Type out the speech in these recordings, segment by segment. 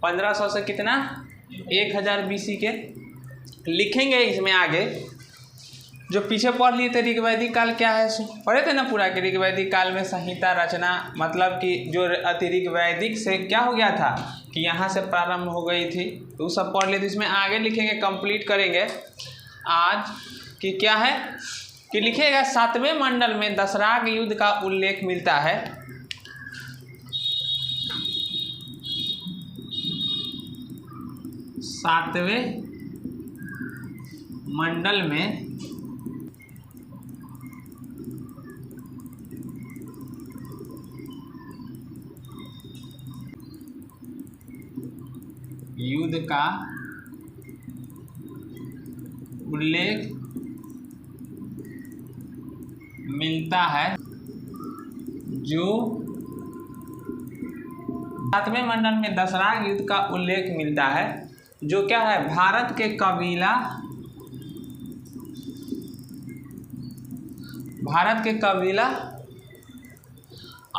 1500 से कितना 1000 BC के लिखेंगे। इसमें आगे जो पीछे पढ़ लिए थे ऋग्वैदिक काल क्या है, पढ़े थे ना पूरा कि ऋग्वैदिक काल में संहिता रचना, मतलब कि जो अति ऋग्वैदिक से क्या हो गया था कि यहाँ से प्रारंभ हो गई थी, तो वो सब पढ़ लिए। तो इसमें आगे लिखेंगे, कंप्लीट करेंगे आज कि क्या है कि लिखेगा 7वें मंडल में दशराग युद्ध का उल्लेख मिलता है। सातवें मंडल में युद्ध का उल्लेख मिलता है, जो 7वें मंडल में दशराग युद्ध का उल्लेख मिलता है, जो क्या है भारत के कबीला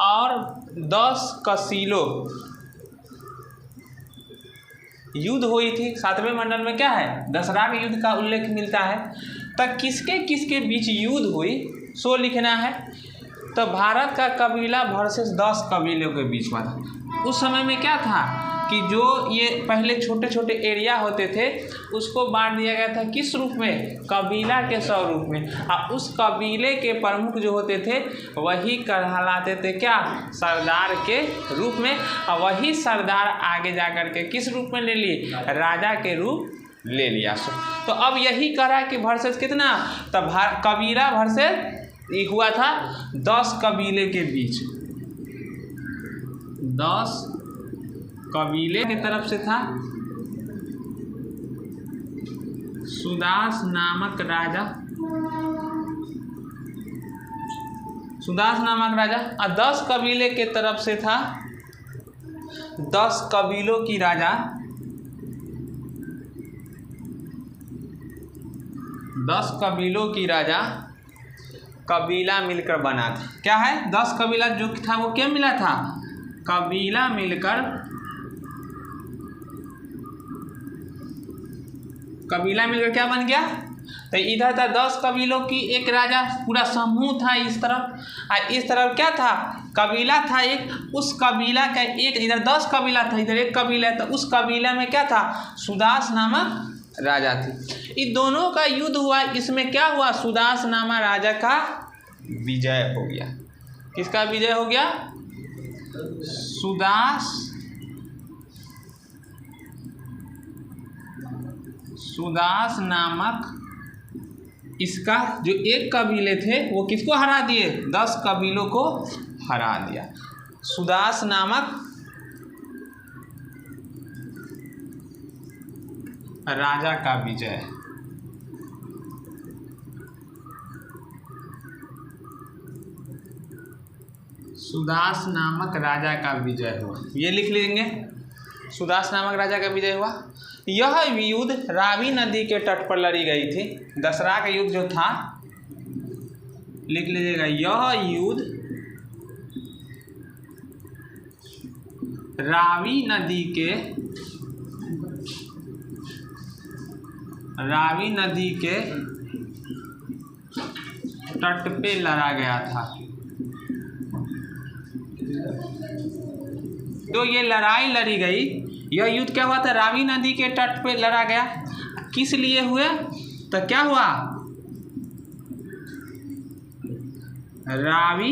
और 10 कसीलों युद्ध हुई थी। 7वें मंडल में क्या है दशराग युद्ध का उल्लेख मिलता है। तब किसके किसके बीच युद्ध हुई सो लिखना है। तो भारत का कबीला वर्सेस 10 कबीलों के बीच हुआ था। उस समय में क्या था कि जो ये पहले छोटे छोटे एरिया होते थे उसको बांट दिया गया था किस रूप में, कबीला के स्वरूप में। और उस कबीले के प्रमुख जो होते थे वही कहलाते थे क्या, सरदार के रूप में। और वही सरदार आगे जाकर के किस रूप में ले लिए, राजा के रूप ले लिया। तो अब यही करा कि वर्सेस कितना, तब कबीला वर्सेस हुआ था 10 कबीले के बीच। 10 कबीले की तरफ से था सुदास नामक राजा, और 10 कबीले के तरफ से था 10 कबीलों की राजा, 10 कबीलों की राजा कबीला मिलकर बना था। क्या है 10 कबीला जो था वो क्या मिला था, कबीला मिलकर क्या बन गया। तो इधर था 10 कबीलों की एक राजा, पूरा समूह था इस तरफ, और इस तरफ क्या था कबीला था एक, उस कबीला का एक, इधर 10 कबीला था इधर एक कबीला था, उस कबीला में क्या था सुदास नामक राजा थी। इन दोनों का युद्ध हुआ, इसमें क्या हुआ सुदास नामक राजा का विजय हो गया। किसका विजय हो गया, सुदास नामक इसका जो एक कबीले थे वो किसको हरा दिए, 10 कबीलों को हरा दिया। सुदास नामक राजा का विजय। सुदास नामक राजा का विजय हुआ, ये लिख लेंगे, सुदास नामक राजा का विजय हुआ। यह युद्ध रावी नदी के तट पर लड़ी गई थी। दशराग का युद्ध जो था लिख लीजिएगा, यह युद्ध रावी नदी के तट पे लड़ा गया था। तो ये लड़ाई लड़ी गई, यह युद्ध क्या हुआ था, रावी नदी के तट पे लड़ा गया। किस लिए हुआ, तो क्या हुआ, रावी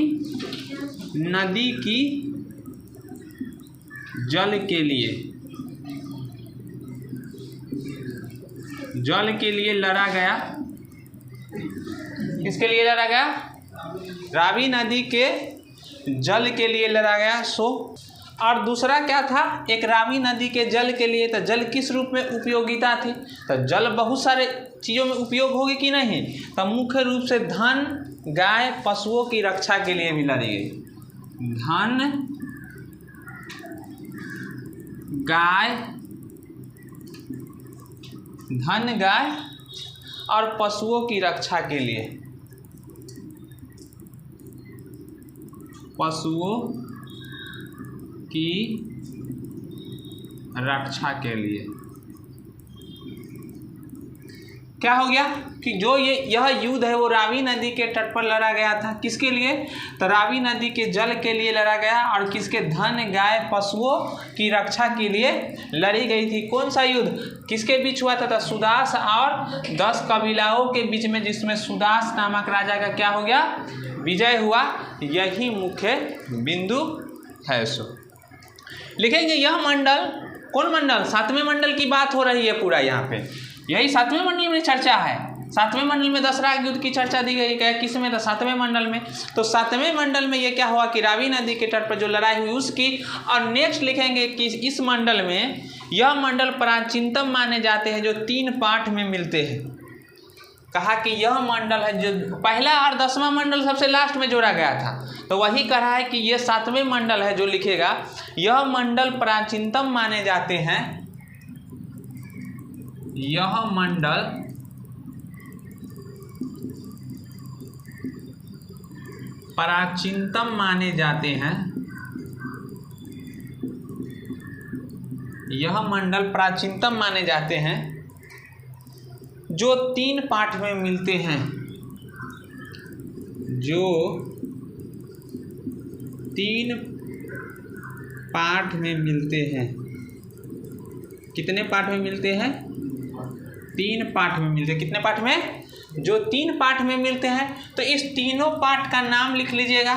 नदी की जल के लिए लड़ा गया। किसके लिए लड़ा गया, रावी नदी के जल के लिए लड़ा गया। और दूसरा क्या था, एक रावी नदी के जल के लिए, तो जल किस रूप में उपयोगिता थी, तो जल बहुत सारे चीज़ों में उपयोग होगी कि नहीं, तो मुख्य रूप से धन गाय पशुओं की रक्षा के लिए भी लड़ी गई। धन गाय और पशुओं की रक्षा के लिए, पशुओं की रक्षा के लिए। क्या हो गया कि जो यह युद्ध है वो रावी नदी के तट पर लड़ा गया था। किसके लिए? तो रावी नदी के जल के लिए लड़ा गया और किसके? धन गाय पशुओं की रक्षा के लिए लड़ी गई थी। कौन सा युद्ध किसके बीच हुआ था? सुदास और 10 कबीलाओं के बीच में, जिसमें सुदास नामक राजा का क्या हो गया? विजय हुआ। यही मुख्य बिंदु है। सो लिखेंगे यह मंडल, कौन मंडल? 7वें मंडल की बात हो रही है पूरा यहाँ पे। यही 7वें मंडल में चर्चा है। 7वें मंडल में दशरथ युद्ध की चर्चा दी गई है। किस में? तो 7वें मंडल में। तो 7वें मंडल में ये क्या हुआ कि रावी नदी के तट पर जो लड़ाई हुई उसकी। और नेक्स्ट लिखेंगे कि इस मंडल में, यह मंडल प्राचीनतम माने जाते हैं जो 3 पाठ में मिलते हैं। कहा कि यह मंडल है जो पहला और 10वां मंडल सबसे लास्ट में जोड़ा गया था, तो वही कहा है कि ये 7वें मंडल है जो लिखेगा। यह मंडल प्राचीनतम माने जाते हैं, यह मंडल प्राचीनतम माने जाते हैं, यह मंडल प्राचीनतम माने जाते हैं जो 3 पाठ में मिलते हैं, जो 3 पाठ में मिलते हैं। कितने पाठ में मिलते हैं? 3 पाठ में मिलते हैं। कितने पाठ में? जो 3 पाठ में मिलते हैं। तो इस तीनों पाठ का नाम लिख लीजिएगा।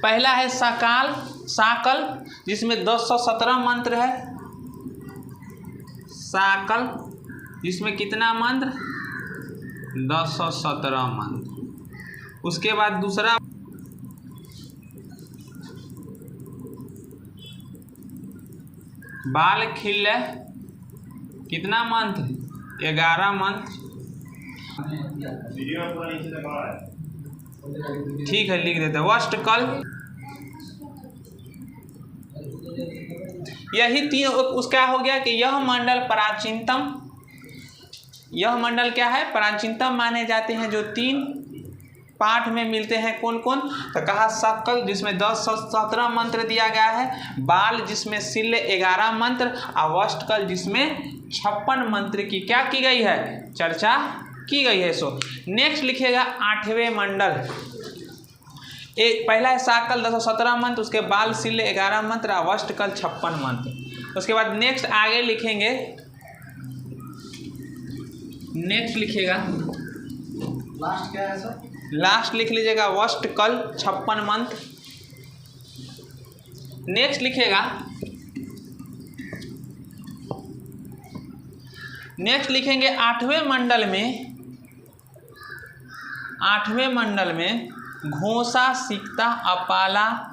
पहला है साकल, जिसमें 217 मंत्र है। साकल जिसमें कितना मंत्र? 217 मंत्र। उसके बाद दूसरा बालखिल्य, कितना मंत्र? 11 मंत्र। ठीक है, लिख देते हैं। वष्टकल, यही 3। उसका हो गया कि यह मंडल प्राचीनतम, यह मंडल क्या है? प्राचीनतम माने जाते हैं जो 3 पाठ में मिलते हैं। कौन कौन? तो कहा सकल जिसमें 217 मंत्र दिया गया है, बाल जिसमें शिल्य 11 मंत्र, अवष्टकल जिसमें 56 मंत्र की क्या की गई है? चर्चा की गई है। सो नेक्स्ट लिखिएगा 8वें मंडल। पहला है साकल 217 मंत्र, उसके बाल शिल्य 11 मंत्र, अवष्टकल 56 मंत्र। उसके बाद नेक्स्ट आगे लिखेंगे, नेक्स्ट लिखिएगा, लास्ट क्या है सर? लास्ट लिख लीजिएगा वष्टकल 56 मंत्र। नेक्स्ट लिखिएगा, नेक्स्ट लिखेंगे 8वें मंडल में घोषा, सिकता, अपाला,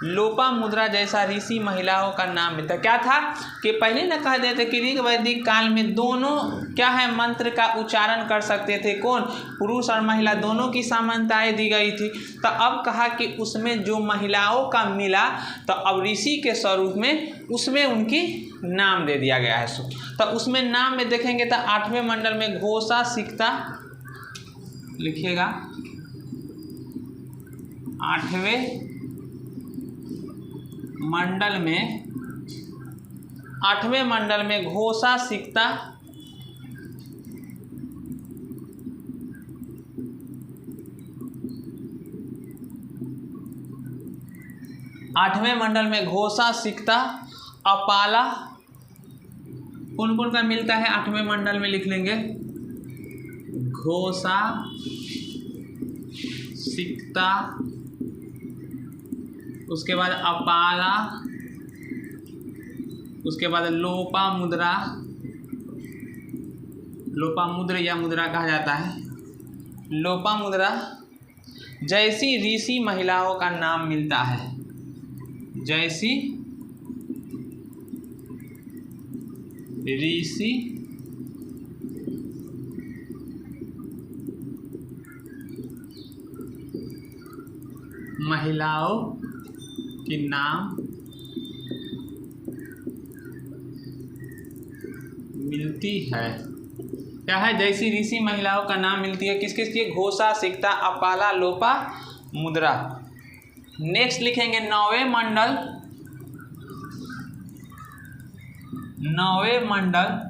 लोपामुद्रा जैसा ऋषि महिलाओं का नाम मिलता। क्या था कि पहले न कह देते कि ऋग वैदिक काल में दोनों क्या है मंत्र का उच्चारण कर सकते थे। कौन? पुरुष और महिला दोनों की समानताएं दी गई थी। तो अब कहा कि उसमें जो महिलाओं का मिला तो अब ऋषि के स्वरूप में उसमें उनकी नाम दे दिया गया है। तो उसमें नाम में देखेंगे तो 8वें मंडल में घोषा, सिकता लिखिएगा। 8वें मंडल में घोषा, सिकता, अपाला कौन कौन का मिलता है? 8वें मंडल में लिख लेंगे घोषा, सिकता, उसके बाद अपाला, उसके बाद लोपामुद्रा, लोपामुद्र या मुद्रा कहा जाता है, लोपामुद्रा जैसी ऋषि महिलाओं का नाम मिलता है। जैसी ऋषि महिलाओं के नाम मिलती है। क्या है? जैसी ऋषि महिलाओं का नाम मिलती है। किस किस की? घोषा, सिकता, अपाला, लोपा, मुद्रा। नेक्स्ट लिखेंगे 9वें मंडल। नौवें मंडल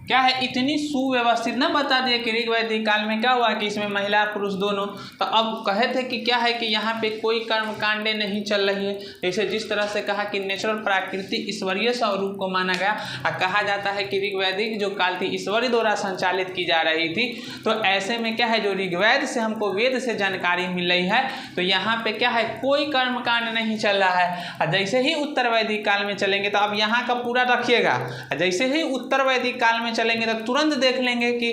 क्या है, इतनी सुव्यवस्थित ना बता दिए कि ऋग वैदिक काल में क्या हुआ कि इसमें महिला पुरुष दोनों। तो अब कहे थे कि क्या है कि यहाँ पे कोई कर्म कांडे नहीं चल रही है, जैसे जिस तरह से कहा कि नेचुरल प्राकृति ईश्वरीय स्वरूप को माना गया और कहा जाता है कि ऋग वैदिक जो काल थी ईश्वरी द्वारा संचालित की जा रही थी। तो ऐसे में क्या है, जो ऋग्वेद से हमको वेद से जानकारी मिल रही है, तो यहाँ पे क्या है, कोई कर्म कांड नहीं चल रहा है। और जैसे ही उत्तर वैदिक काल में चलेंगे, तो अब यहाँ का पूरा रखिएगा, जैसे ही उत्तर वैदिक काल में चलेंगे तो तुरंत देख लेंगे कि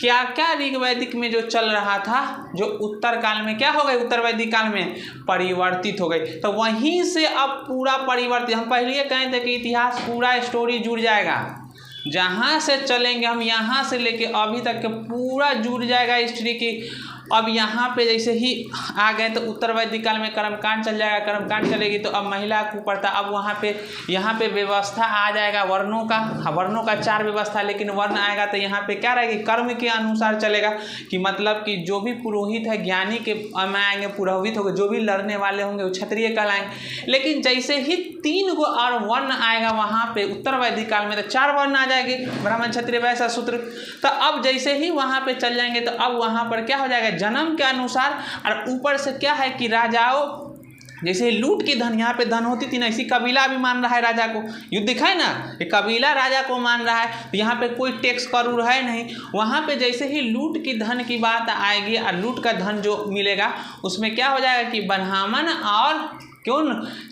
क्या क्या ऋग वैदिक में जो चल रहा था, जो उत्तर काल में क्या हो गई, उत्तर वैदिक काल में परिवर्तित हो गई। तो वहीं से अब पूरा परिवर्तित, हम पहले कहे थे कि इतिहास पूरा स्टोरी जुड़ जाएगा, जहाँ से चलेंगे हम यहाँ से लेके अभी तक के पूरा जुड़ जाएगा हिस्ट्री की। अब यहाँ पे जैसे ही आ गए तो उत्तर वैदिक काल में कर्मकांड चल जाएगा, कर्मकांड चलेगी तो अब महिला को पड़ता, अब वहाँ पे यहाँ पे व्यवस्था आ जाएगा वर्णों का, वर्णों का 4 व्यवस्था, लेकिन वर्ण आएगा तो यहाँ पे क्या रहेगी, कर्म के अनुसार चलेगा। कि मतलब कि जो भी पुरोहित है ज्ञानी के में आएंगे पुरोहित होंगे, जो भी लड़ने वाले होंगे वो क्षत्रिय कहलाएंगे। लेकिन जैसे ही 3 गो और वर्ण आएगा वहाँ पे उत्तर वैदिक काल में, तो 4 वर्ण आ जाएंगे, ब्राह्मण क्षत्रिय वैश्य शूद्र। तो अब जैसे ही वहाँ पे चल जाएंगे तो अब वहाँ पर क्या हो जाएगा, जन्म के अनुसार। और ऊपर से क्या है कि राजाओं जैसे लूट की धन, यहाँ पे धन होती थी ना, इसी कबीला भी मान रहा है राजा को, युद्ध दिखाए ना, ये कबीला राजा को मान रहा है, तो यहाँ पे कोई टैक्स करूर है नहीं। वहाँ पे जैसे ही लूट की धन की बात आएगी और लूट का धन जो मिलेगा उसमें क्या हो जाएगा कि ब्राह्मण और क्यों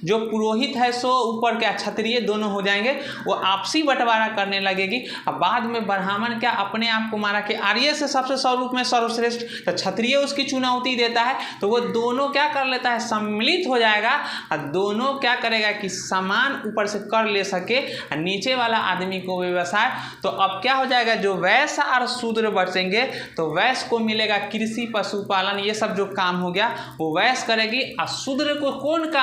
जो पुरोहित है सो ऊपर क्या क्षत्रिय दोनों हो जाएंगे, वो आपसी बंटवारा करने लगेगी। अब बाद में ब्राह्मण क्या अपने आप को मारा कि आर्य से सबसे स्वरूप में सर्वश्रेष्ठ, तो क्षत्रिय उसकी चुनौती देता है, तो वो दोनों क्या कर लेता है, सम्मिलित हो जाएगा और दोनों क्या करेगा कि समान ऊपर से कर ले सके और नीचे वाला आदमी को व्यवसाय। तो अब क्या हो जाएगा, जो वैश्य और शूद्र बचेंगे तो वैश्य को मिलेगा कृषि पशुपालन, ये सब जो काम हो गया वो वैश्य करेगी, और शूद्र को कौन काम,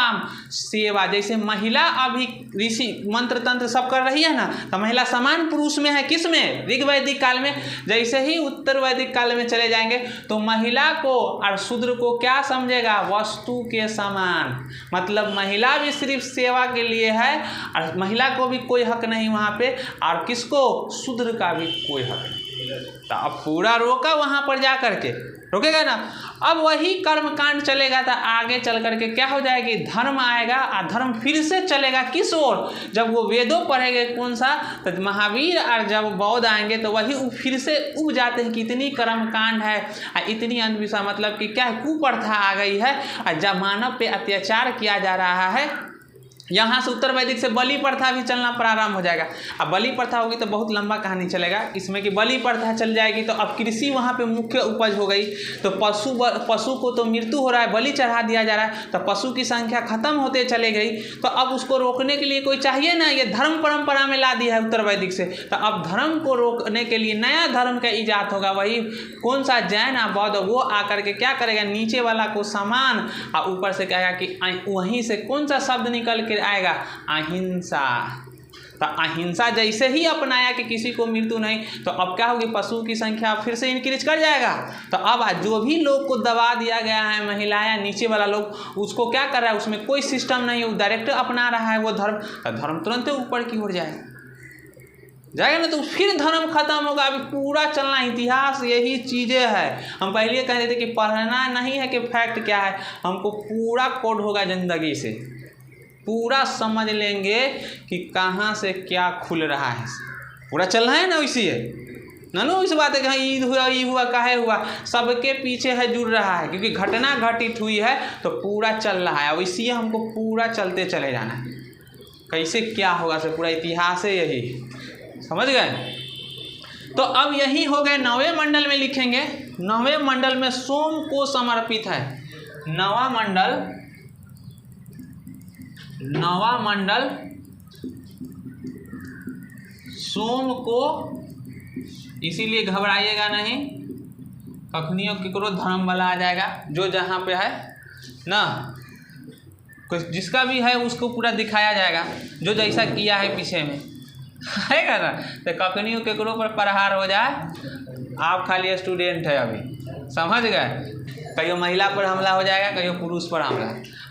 सेवा। जैसे महिला अभी ऋषि मंत्र तंत्र सब कर रही है ना, तो महिला समान पुरुष में है, किस में, ऋग वैदिक काल में। जैसे ही उत्तर वैदिक काल में चले जाएंगे तो महिला को और शूद्र को क्या समझेगा, वस्तु के समान। मतलब महिला भी सिर्फ सेवा के लिए है और महिला को भी कोई हक नहीं वहाँ पे, और किसको, शूद्र का भी कोई हक नहीं। तो अब पूरा रोका वहाँ पर जा करके, रोकेगा ना। अब वही कर्मकांड चलेगा तो आगे चल करके क्या हो जाएगी, धर्म आएगा और धर्म फिर से चलेगा किस ओर, जब वो वेदों पढ़ेंगे कौन सा, तो महावीर, और जब बौद्ध आएंगे तो वही फिर से उग जाते हैं कि इतनी कर्मकांड है और इतनी अंधविश्वास, मतलब कि क्या है, कुप्रथा आ गई है और जब मानव पे अत्याचार किया जा रहा है। यहाँ से उत्तर वैदिक से बलि प्रथा भी चलना प्रारंभ हो जाएगा। अब बलि प्रथा होगी तो बहुत लंबा कहानी चलेगा इसमें, कि बलि प्रथा चल जाएगी तो अब कृषि वहाँ पे मुख्य उपज हो गई, तो पशु को तो मृत्यु हो रहा है, बलि चढ़ा दिया जा रहा है, तो पशु की संख्या खत्म होते चले गई। तो अब उसको रोकने के लिए कोई चाहिए ना, ये धर्म परंपरा में ला दिया है उत्तर वैदिक से, तो अब धर्म को रोकने के लिए नया धर्म का ईजाद होगा, वही कौन सा, जैन और बौद्ध। वो आकर के क्या करेगा, नीचे वाला को समान और ऊपर से कहेगा कि वहीं से कौन सा शब्द निकल के आएगा, अहिंसा। तो अहिंसा जैसे ही अपनाया कि किसी को मृत्यु नहीं, तो अब क्या होगी, पशु की संख्या फिर से इंक्रीज कर जाएगा। तो अब जो भी लोग को दबा दिया गया है, महिलाएं, नीचे वाला लोग, उसको क्या कर रहा है, उसमें कोई सिस्टम नहीं है, वो डायरेक्ट अपना रहा है वो धर्म, तो धर्म तुरंत ऊपर की ओर जाएगा ना, तो फिर धर्म खत्म होगा। अभी पूरा चलना इतिहास यही चीज़ें है। हम पहले कहते थे कि पढ़ना नहीं है कि फैक्ट क्या है, हमको पूरा कोड होगा, जिंदगी से पूरा समझ लेंगे कि कहाँ से क्या खुल रहा है, पूरा चलना है ना। वैसे है ना, नो इस बात है कि हाँ ईद हुआ, ये हुआ, काहे हुआ, सबके पीछे है जुड़ रहा है, क्योंकि घटना घटित हुई है तो पूरा चल रहा है। वैसे हमको पूरा चलते चले जाना है, कैसे क्या होगा से पूरा इतिहास है यही, समझ गए। तो अब यही हो गए, 9वें मंडल में लिखेंगे। 9वें मंडल में सोम को समर्पित है। 9वां मंडल सोम को, इसीलिए घबराइएगा नहीं, कखनियों केकरो धर्म वाला आ जाएगा, जो जहाँ पे है ना, कुछ जिसका भी है उसको पूरा दिखाया जाएगा, जो जैसा किया है पीछे में है ना। तो कखनियों केकरो पर प्रहार हो जाए, आप खाली स्टूडेंट है अभी, समझ गए। कहियो महिला पर हमला हो जाएगा, कहियो पुरुष पर हमला।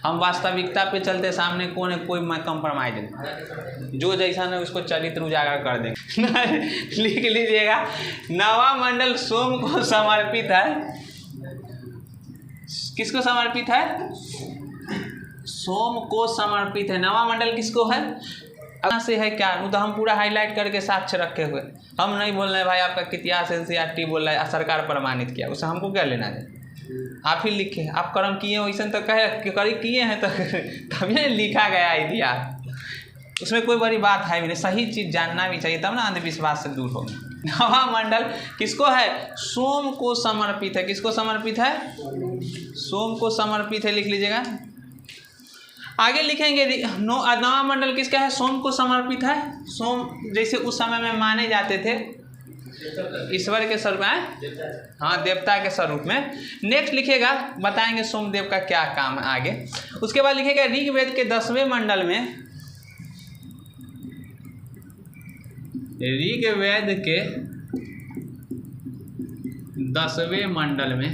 हम वास्तविकता पे चलते, सामने कौन है, कोई कंप्रोमाइज नहीं, जो जैसा है उसको चरित्र उजागर कर देंगे। लिख लीजिएगा, नवा मंडल सोम को समर्पित है। किसको समर्पित है? सोम को समर्पित है। नवा मंडल किसको है? कहाँ से है क्या, वो तो हम पूरा हाईलाइट करके साक्ष्य रखे हुए, हम नहीं बोल रहे भाई आपका इतिहास NCERT बोल रहा है, सरकार प्रमाणित किया, उससे हमको क्या लेना है? आप ही लिखे, आप कर्म किए हो, वैसे तो कहे करी किए हैं तो तभी लिखा गया इतिहास, उसमें कोई बड़ी बात है भी नहीं। सही चीज़ जानना भी चाहिए, तब ना अंधविश्वास से दूर होगा। नवा मंडल किसको है? सोम को समर्पित है। किसको समर्पित है? सोम को समर्पित है, लिख लीजिएगा। आगे लिखेंगे नवा मंडल किसका है? सोम को समर्पित है। सोम जैसे उस समय में माने जाते थे ईश्वर के स्वरूप में, हाँ देवता के स्वरूप में। नेक्स्ट लिखेगा, बताएंगे सोमदेव का क्या काम है आगे। उसके बाद लिखेगा ऋग्वेद के 10वें मंडल में, ऋग्वेद के 10वें मंडल में,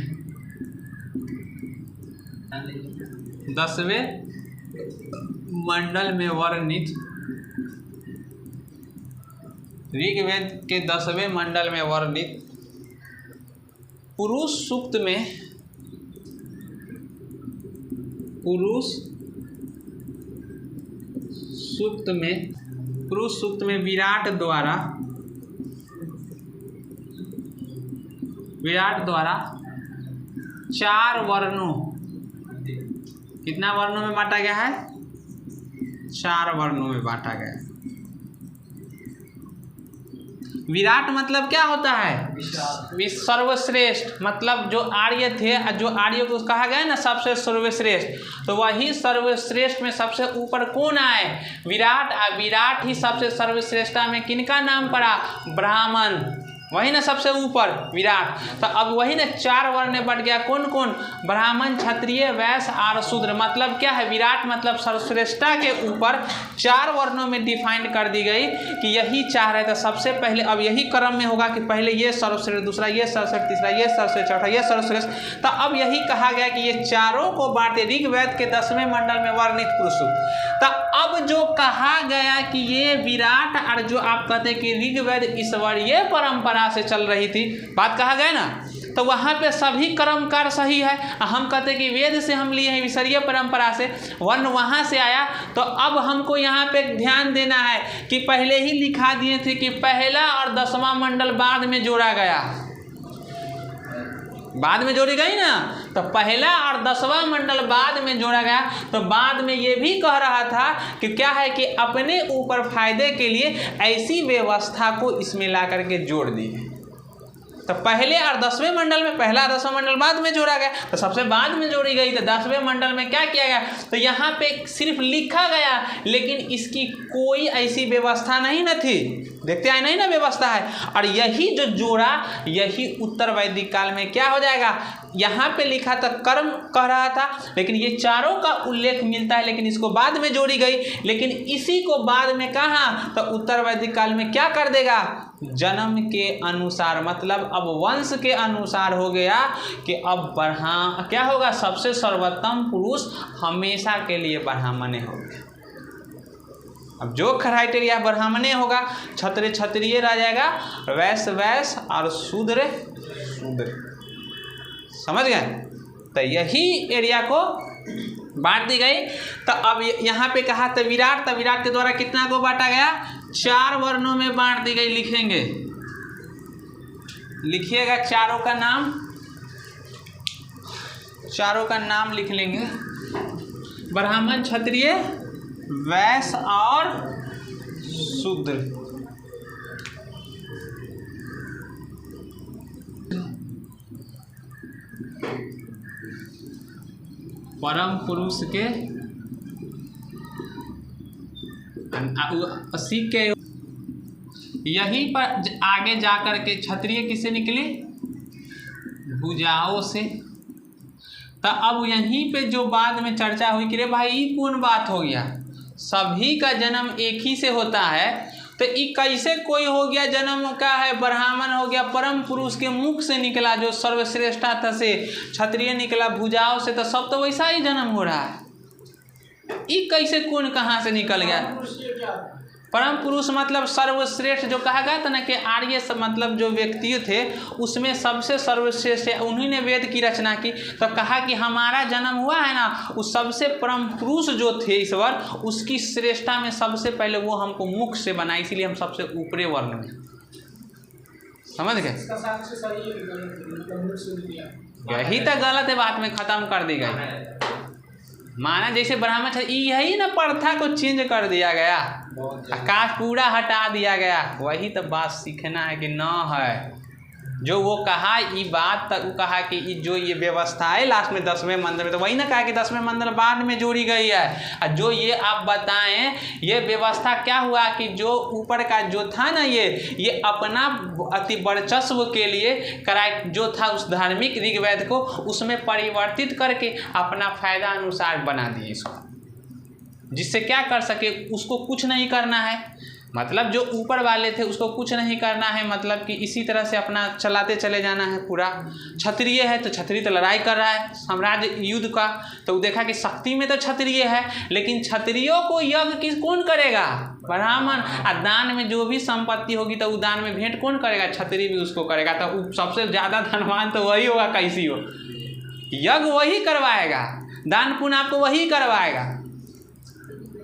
10वें मंडल में वर्णित, ऋग्वेद के 10वें मंडल में वर्णित पुरुष सूक्त में, पुरुष सूक्त में विराट द्वारा 4 वर्णों, कितना वर्णों में बांटा गया है? 4 वर्णों में बांटा गया है। विराट मतलब क्या होता है? सर्वश्रेष्ठ, मतलब जो आर्य थे, जो आर्य को कहा गया ना सबसे सर्वश्रेष्ठ, तो वही सर्वश्रेष्ठ में सबसे ऊपर कौन आए? विराट। विराट ही सबसे सर्वश्रेष्ठता में किनका नाम पड़ा? ब्राह्मण, वही ना सबसे ऊपर विराट। तो अब वही ना 4 वर्ण में बट गया, कौन कौन? ब्राह्मण, क्षत्रिय, वैश्य और शूद्र। मतलब क्या है? विराट मतलब सर्वश्रेष्ठता के ऊपर 4 वर्णों में डिफाइंड कर दी गई कि यही 4 है। तो सबसे पहले अब यही क्रम में होगा कि पहले ये सर्वश्रेष्ठ, दूसरा ये सर्वश्रेष्ठ, तीसरा ये सर्वश्रेष्ठ, चौथा ये सर्वश्रेष्ठ। तो अब यही कहा गया कि ये चारों को बांटे ऋग्वेद के 10वें मंडल में वर्णित पुरुष। तो अब जो कहा गया कि ये विराट, और जो आप कहते हैं कि ऋग्वेद ईश्वरीय परंपरा से चल रही थी, बात कहा गया ना, तो वहाँ पे सभी कर्मकार सही है। हम कहते हैं कि वेद से हम लिए हैं, ईश्वरीय परंपरा से, वर्ण वहाँ से आया। तो अब हमको यहाँ पे ध्यान देना है कि पहले ही लिखा दिए थे कि पहला और 10वां मंडल बाद में जोड़ा गया, बाद में जोड़ी गई ना, तो पहला और 10वां मंडल बाद में जोड़ा गया। तो बाद में ये भी कह रहा था कि क्या है कि अपने ऊपर फायदे के लिए ऐसी व्यवस्था को इसमें ला करके जोड़ दी। तो पहले और 10वें मंडल में, पहला 10वां मंडल बाद में जोड़ा गया, तो सबसे बाद में जोड़ी गई। तो 10वें मंडल में क्या किया गया? तो यहाँ पे सिर्फ लिखा गया, लेकिन इसकी कोई ऐसी व्यवस्था नहीं न थी। देखते आए नहीं ना व्यवस्था है। और यही जो जोड़ा, यही उत्तर वैदिक काल में क्या हो जाएगा? यहाँ पे लिखा था कर्म कह रहा था, लेकिन ये चारों का उल्लेख मिलता है, लेकिन इसको बाद में जोड़ी गई। लेकिन इसी को बाद में कहा तो उत्तर वैदिक काल में क्या कर देगा? जन्म के अनुसार, मतलब अब वंश के अनुसार हो गया कि अब क्या होगा? सबसे सर्वोत्तम पुरुष हमेशा के लिए ब्राह्मण होगा। अब जो क्राइटेरिया ब्राह्मणे होगा, क्षत्रिय क्षत्रिय रह जाएगा, वैश्य वैश्य और शूद्र शूद्र। समझ गए? तो यही एरिया को बांट दी गई। तो अब यहाँ पे कहा तो विराट के द्वारा कितना को बांटा गया? 4 वर्णों में बांट दी गई। लिखेंगे, लिखिएगा चारों का नाम, चारों का नाम लिख लेंगे, ब्राह्मण, क्षत्रिय, वैश्य और शूद्र। परम पुरुष के सीख के यहीं पर आगे जाकर के क्षत्रिय किससे निकले? भुजाओं से। तो अब यहीं पे जो बाद में चर्चा हुई कि रे भाई ये कौन बात हो गया, सभी का जन्म एक ही से होता है, तो ये कैसे कोई हो गया जन्म का है ब्राह्मण हो गया, परम पुरुष के मुख से निकला जो सर्वश्रेष्ठा था से क्षत्रिय निकला भुजाओं से, तो सब तो वैसा ही जन्म हो रहा है। ये कैसे कौन कहाँ से निकल गया? परम पुरुष मतलब सर्वश्रेष्ठ, जो कहा गया था ना कि आर्य मतलब जो व्यक्ति थे उसमें सबसे सर्वश्रेष्ठ है, उन्हीं ने वेद की रचना की। तो कहा कि हमारा जन्म हुआ है ना, उस सबसे परम पुरुष जो थे ईश्वर, उसकी श्रेष्ठता में सबसे पहले वो हमको मुख से बना, इसीलिए हम सबसे ऊपरे वर्ण में। समझ गए? यही तो गलत है, बात में खत्म कर दी गई। माना जैसे ब्राह्मण यही ना प्रथा को चेंज कर दिया गया, आकाश पूरा हटा दिया गया। वही तो बात सीखना है कि न है जो वो कहा ये बात तक वो कहा कि जो ये व्यवस्था है लास्ट में 10वें मंडल में, तो वही ना कहा कि 10वें मंडल बाद में जोड़ी गई है। और जो ये आप बताएं ये व्यवस्था क्या हुआ कि जो ऊपर का जो था ना ये अपना अति वर्चस्व के लिए कराए जो था उस धार्मिक ऋग्वेद को उसमें परिवर्तित करके अपना फायदा अनुसार बना दिए इसको, जिससे क्या कर सके उसको कुछ नहीं करना है। मतलब जो ऊपर वाले थे उसको कुछ नहीं करना है, मतलब कि इसी तरह से अपना चलाते चले जाना है पूरा। क्षत्रिय है तो क्षत्रिय तो लड़ाई कर रहा है साम्राज्य युद्ध का, तो देखा कि शक्ति में तो क्षत्रिय है, लेकिन क्षत्रियों को यज्ञ कौन करेगा? ब्राह्मण। और दान में जो भी संपत्ति होगी तो वो दान में भेंट कौन करेगा? क्षत्रिय भी उसको करेगा। तो सबसे ज़्यादा धनवान तो वही होगा, कैसी हो, यज्ञ वही करवाएगा, दान पुण्य आपको वही करवाएगा,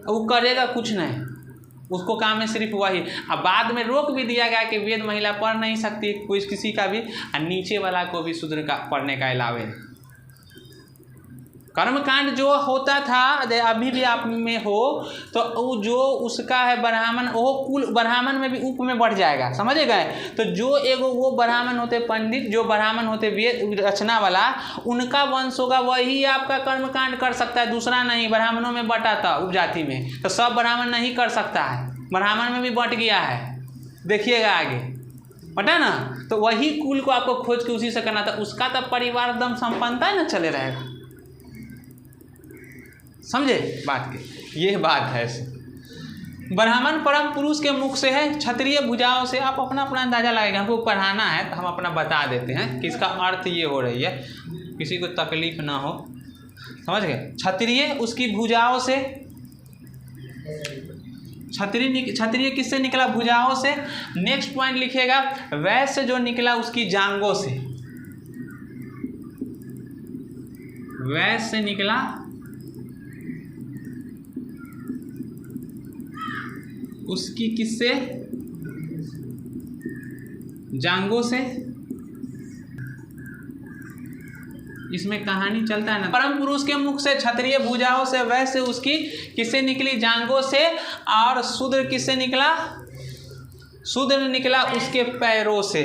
वो करेगा कुछ नहीं, उसको काम है सिर्फ वही। अब बाद में रोक भी दिया गया कि वेद महिला पढ़ नहीं सकती कोई किसी का भी, और नीचे वाला को भी शूद्र का पढ़ने का अलावे। कर्मकांड जो होता था अभी भी आप में हो तो वो जो उसका है ब्राह्मण, वो कुल ब्राह्मण में भी उप में बढ़ जाएगा, समझे गए? तो जो एगो वो ब्राह्मण होते पंडित, जो ब्राह्मण होते वेद रचना वाला, उनका वंश होगा वही आपका कर्मकांड कर सकता है, दूसरा नहीं। ब्राह्मणों में बटा था उपजाति में, तो सब ब्राह्मण नहीं कर सकता है, ब्राह्मण में भी बट गया है, देखिएगा आगे बटा ना। तो वही कुल को आपको खोज के उसी से करना था, उसका तो परिवार एकदम संपन्नता न चले रहेगा। समझे बात के? ये बात है। ब्राह्मण परम पुरुष के मुख से है, क्षत्रिय भुजाओं से। आप अपना अपना अंदाजा लगाएंगे, हमको पढ़ाना है तो हम अपना बता देते हैं कि इसका अर्थ ये हो रही है, किसी को तकलीफ ना हो, समझ गए? क्षत्रिय उसकी भुजाओं से, क्षत्रिय किससे निकला? भुजाओं से। नेक्स्ट पॉइंट लिखिएगा, वैश्य जो निकला उसकी जांघों से, वैश्य निकला उसकी किससे? जांघों से। इसमें कहानी चलता है ना, परम पुरुष के मुख से क्षत्रिय भुजाओं से, वैसे उसकी किससे निकली? जांघों से। और शूद्र किससे निकला? शूद्र निकला उसके पैरों से।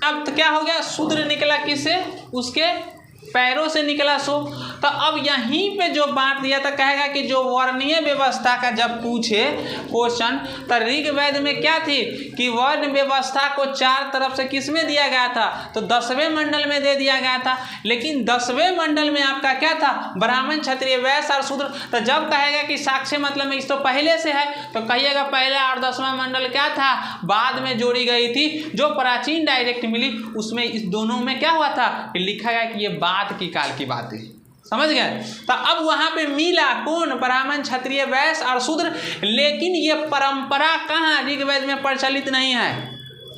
अब तो क्या हो गया? शूद्र निकला किससे? उसके पैरों से निकला। सो तो अब यहीं पे जो बात दिया था, कहेगा कि जो वर्णीय व्यवस्था का जब पूछे क्वेश्चन, तो ऋग्वेद में क्या थी कि वर्ण व्यवस्था को 4 तरफ से किस में दिया गया था? तो 10वें मंडल में दे दिया गया था। लेकिन 10वें मंडल में आपका क्या था? ब्राह्मण, क्षत्रिय, वैश्य और शूद्र। तो जब कहेगा कि साक्ष्य मतलब में इस तो पहले से है, तो कहिएगा पहला और 10वां मंडल क्या था? बाद में जोड़ी गई थी। जो प्राचीन डायरेक्ट मिली उसमें इस दोनों में क्या हुआ था? लिखा गया कि ये बाद की काल की बात है, समझ गए? तो अब वहां पे मिला कौन? ब्राह्मण, क्षत्रिय, वैश्य और शूद्र। लेकिन ये परंपरा कहाँ ऋग्वेद में प्रचलित नहीं है।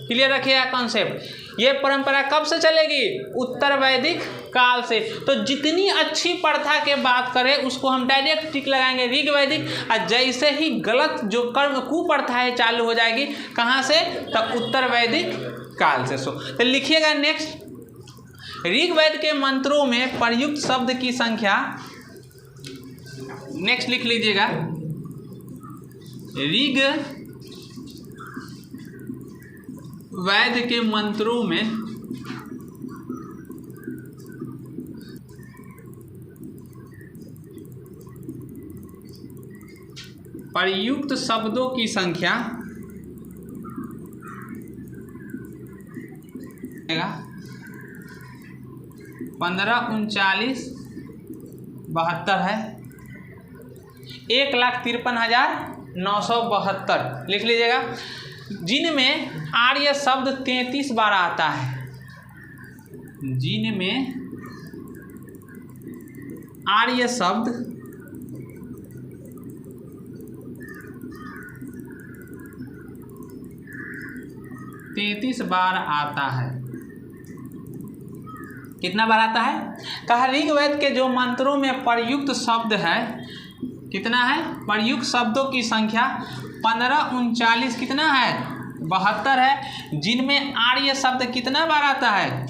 क्लियर रखिएगा कॉन्सेप्ट। ये परंपरा कब से चलेगी? उत्तर वैदिक काल से। तो जितनी अच्छी प्रथा के बात करें उसको हम डायरेक्ट टिक लगाएंगे ऋग्वैदिक, और जैसे ही गलत जो कर्म कुप्रथाएं चालू हो जाएगी कहाँ से? तो उत्तर वैदिक काल से। तो लिखिएगा नेक्स्ट, ऋग्वेद के मंत्रों में प्रयुक्त शब्द की संख्या, नेक्स्ट लिख लीजिएगा, ऋग्वेद के मंत्रों में प्रयुक्त शब्दों की संख्या 15, 39, 72 है। 1,53,972 लिख लीजिएगा, जिनमें आर्य शब्द 33 बार आता है, जिनमें आर्य शब्द 33 बार आता है। कितना बार आता है? कहा ऋग्वेद के जो मंत्रों में प्रयुक्त शब्द है, कितना है? प्रयुक्त शब्दों की संख्या 1539 कितना है? 72 है, जिनमें आर्य शब्द कितना बार आता है?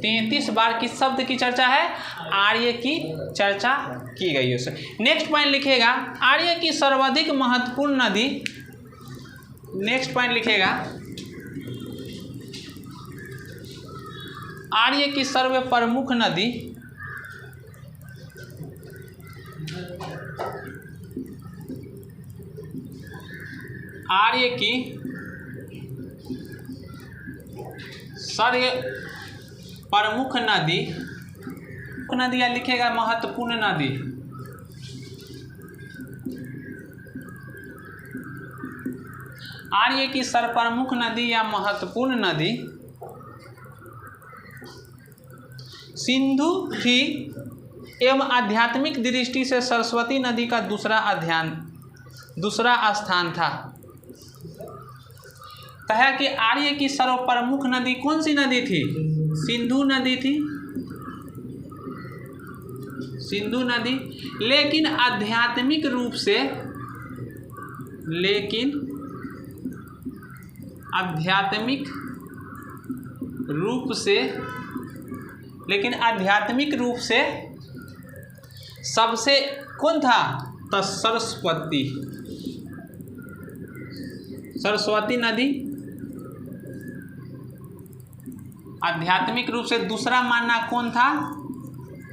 33 बार। किस शब्द की चर्चा है? आर्य की चर्चा की गई है। नेक्स्ट पॉइंट लिखेगा, आर्य की सर्वाधिक महत्वपूर्ण नदी। नेक्स्ट पॉइंट लिखेगा, आर्य की सर्व प्रमुख नदी आर्य की सर्व प्रमुख नदी, नदी या लिखेगा महत्वपूर्ण नदी। आर्य की सर्वप्रमुख नदी या महत्वपूर्ण नदी सिंधु थी एवं आध्यात्मिक दृष्टि से सरस्वती नदी का दूसरा स्थान था। कहा कि आर्य की सर्वप्रमुख नदी कौन सी नदी थी? सिंधु नदी थी, सिंधु नदी। लेकिन आध्यात्मिक रूप से, आध्यात्मिक रूप से सबसे कौन था? तो सरस्वती नदी आध्यात्मिक रूप से दूसरा मानना कौन था?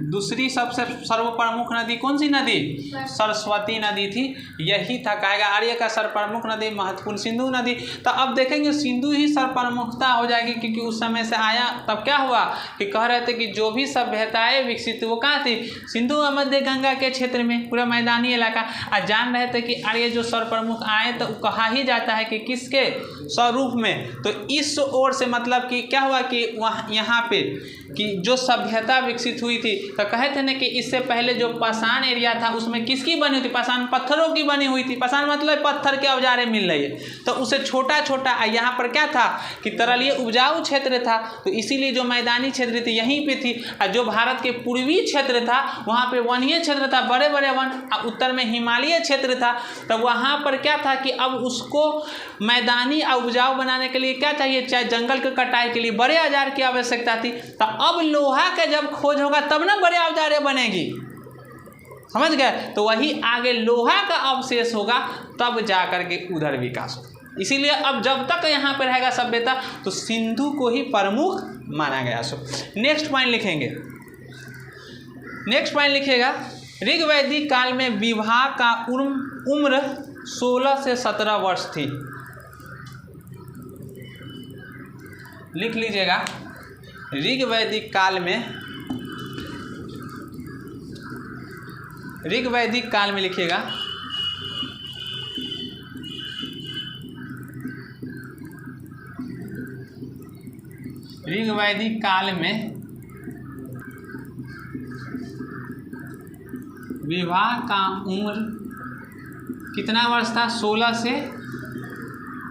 दूसरी सबसे सर्वप्रमुख नदी कौन सी नदी? सरस्वती नदी थी। यही था, कहेगा आर्य का सर्वप्रमुख नदी महत्वपूर्ण सिंधु नदी। तो अब देखेंगे सिंधु ही सर्वप्रमुखता हो जाएगी, क्योंकि उस समय से आया। तब क्या हुआ कि कह रहे थे कि जो भी सभ्यताएं विकसित वो कहाँ थी? सिंधु और मध्य गंगा के क्षेत्र में, पूरा मैदानी इलाका। और जान रहे थे कि आर्य जो सर्वप्रमुख आए तो कहा ही जाता है कि किसके स्वरूप में? तो इस ओर से मतलब कि क्या हुआ कि वहाँ यहाँ पे कि जो सभ्यता विकसित हुई थी, तो कहे थे ना कि इससे पहले जो पाषाण एरिया था उसमें किसकी बनी हुई थी? पाषाण पत्थरों की बनी हुई थी। पाषाण मतलब पत्थर के औजारें मिल रही है, तो उसे छोटा छोटा। यहाँ पर क्या था कि तरलीय उपजाऊ क्षेत्र था, तो इसीलिए जो मैदानी क्षेत्र थी यहीं पे थी। और जो भारत के पूर्वी क्षेत्र था वहाँ पे वनीय क्षेत्र था, बड़े बड़े वन। उत्तर में हिमालय क्षेत्र था, तो वहाँ पर क्या था कि अब उसको मैदानी और उपजाऊ बनाने के लिए क्या चाहिए? चाहे जंगल की कटाई के लिए बड़े औजार की आवश्यकता थी। तो अब लोहा का जब खोज होगा तब ना बड़े औजारें बनेगी, समझ गए? तो वही आगे लोहा का अवशेष होगा, तब जा करके उधर विकास होगा। इसीलिए अब जब तक यहाँ पे रहेगा सभ्यता, तो सिंधु को ही प्रमुख माना गया। सो नेक्स्ट पॉइंट लिखेंगे, नेक्स्ट पॉइंट लिखेगा, ऋग्वैदिक काल में विवाह का उम्र 16 से 17 वर्ष थी। लिख लीजिएगा, ऋग्वैदिक काल में लिखिएगा, ऋग्वैदिक काल में विवाह का उम्र कितना वर्ष था? 16 से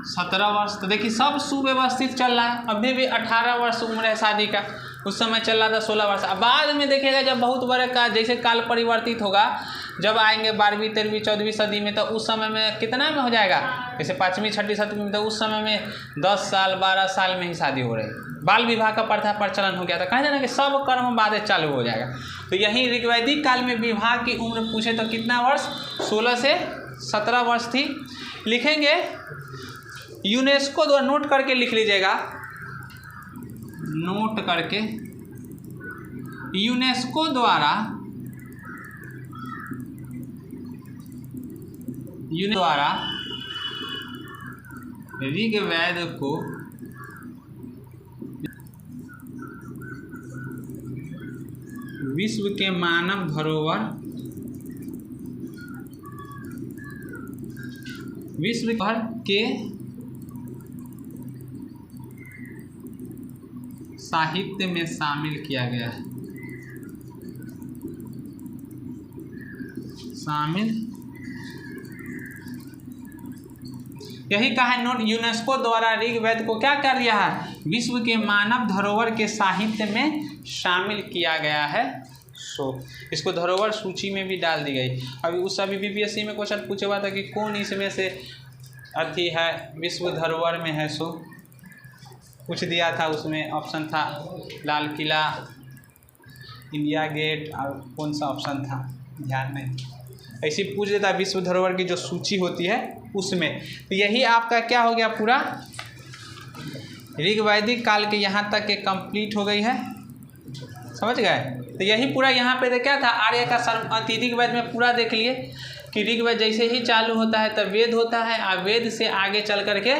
17 वर्ष। तो देखिए सब सुव्यवस्थित चल रहा है। अभी भी 18 वर्ष उम्र है शादी का, उस समय चल रहा था 16 वर्ष। अब बाद में देखिएगा जब बहुत बड़े का जैसे काल परिवर्तित होगा, जब आएंगे 12वीं 13वीं 14वीं सदी में, तो उस समय में कितना में हो जाएगा? जैसे 5वीं 6वीं 7वीं में, तो उस समय में 10 साल 12 साल में ही शादी हो रही। बाल विवाह का प्रथा प्रचलन हो गया था। कहते ना कि सब कर्म बाद चालू हो जाएगा। तो यही ऋग्वैदिक काल में विवाह की उम्र पूछे तो कितना वर्ष? 16 से 17 वर्ष थी। लिखेंगे यूनेस्को द्वारा, नोट करके लिख लीजिएगा, नोट करके, यूनेस्को द्वारा ऋग्वेद को विश्व के मानव धरोहर विश्व भर के साहित्य में शामिल किया गया है। शामिल, यही कहा है नोट, यूनेस्को द्वारा ऋग्वेद को क्या कर दिया है, विश्व के मानव धरोहर के साहित्य में शामिल किया गया है। इसको धरोहर सूची में भी डाल दी गई। अभी उस अभी बीपीएससी में क्वेश्चन पूछा हुआ था कि कौन इसमें से अति है विश्व धरोहर में है, कुछ दिया था उसमें, ऑप्शन था लाल किला, इंडिया गेट, और कौन सा ऑप्शन था ध्यान नहीं, ऐसे पूछ देता विश्व धरोहर की जो सूची होती है उसमें। तो यही आपका क्या हो गया, पूरा ऋग्वैदिक काल के यहाँ तक के कंप्लीट हो गई है, समझ गए। तो यही पूरा यहाँ पे क्या था, आर्य का ऋग्वेद में पूरा देख लिए कि ऋग्वेद जैसे ही चालू होता है तब वेद होता है, और वेद से आगे चल करके